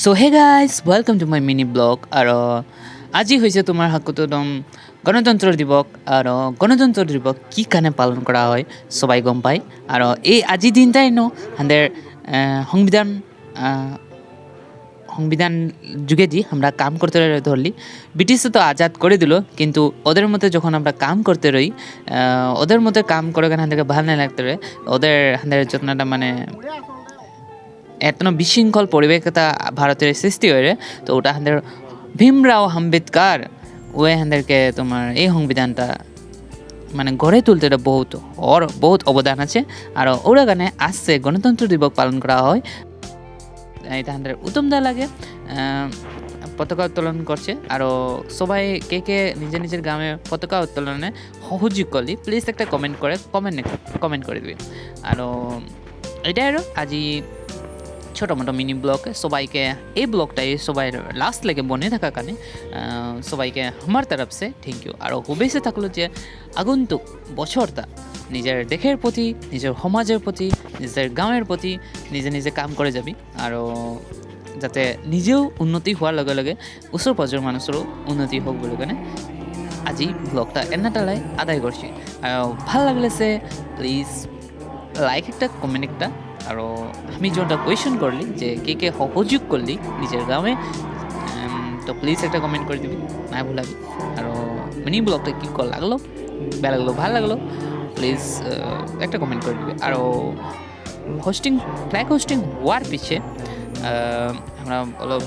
so hey guys welcome to my mini blog আৰু আজি হৈছে তোমাৰ ৭৭তম গণতন্ত্ৰ দিৱস আৰু গণতন্ত্ৰ দিৱস কি কাৰণে পালন কৰা হয় সবাই গম পায় আৰু এই আজি দিনটাই আমাদের সংবিধান সংবিধান যুগেদি আমরা কাম করতে ধরলি ব্রিটিশে তো আজাদ করে দিল কিন্তু ওদের মধ্যে যখন আমরা কাম করতে রই ওদের মধ্যে কাম করে কেন আমাদেরকে ভালো না লাগতে রয়ে ওদের আমাদের যত্নটা মানে এত বিশৃঙ্খল পরিবেশতা ভারতের সৃষ্টি হয়ে তো ওটা আমাদের ভীমরাও আম্বেদকার ওই আমাদেরকে তোমার এই সংবিধানটা মানে গড়ে তুলতে এটা বহুত অবদান আছে আর ওরা গানে আসছে গণতন্ত্র দিবস পালন করা হয় এটা আমাদের উত্তমদা লাগে পতাকা উত্তোলন করছে আর সবাই কে কে নিজের গ্রামে পতাকা উত্তোলনে সহযোগ করলি প্লিজ একটা কমেন্ট করে দিবি আর এটাই আর আজি ছোটো মোটো মিনি ব্লগ সবাইকে এই ব্লগটাই সবাই লাস্ট লেগে বনে থাকার কারণে সবাইকে আমার তরফ সে থ্যাংক ইউ আর শুভেচ্ছা থাকলো যে আগন্তুক বছরটা নিজের দেশের প্রতি নিজের সমাজের প্রতি নিজের গাঁৱের প্রতি নিজে কাম করে যাবি আর যাতে নিজেও উন্নতি হওয়ার লগে লগে ওচৰ পাজৰ মানুষেরও উন্নতি হোক বলে কেনে আজি ব্লগটা এনাটালাই আদায় করছি আর ভাল লাগলে সে প্লিজ লাইক একটা কমেন্ট একটা আর আমি যেটা কোয়েশ্চন করলি যে কে কে সহযোগ করলি নিজের গ্রামে তো প্লিজ একটা কমেন্ট করে দিবি না ভুলাবি আর মিনি ব্লগটা কী লাগলো বেলা লাগলো ভালো লাগলো প্লিজ একটা কমেন্ট করে দিবি আর ট্র্যাক হোস্টিং হওয়ার পিছিয়ে আমরা অলপ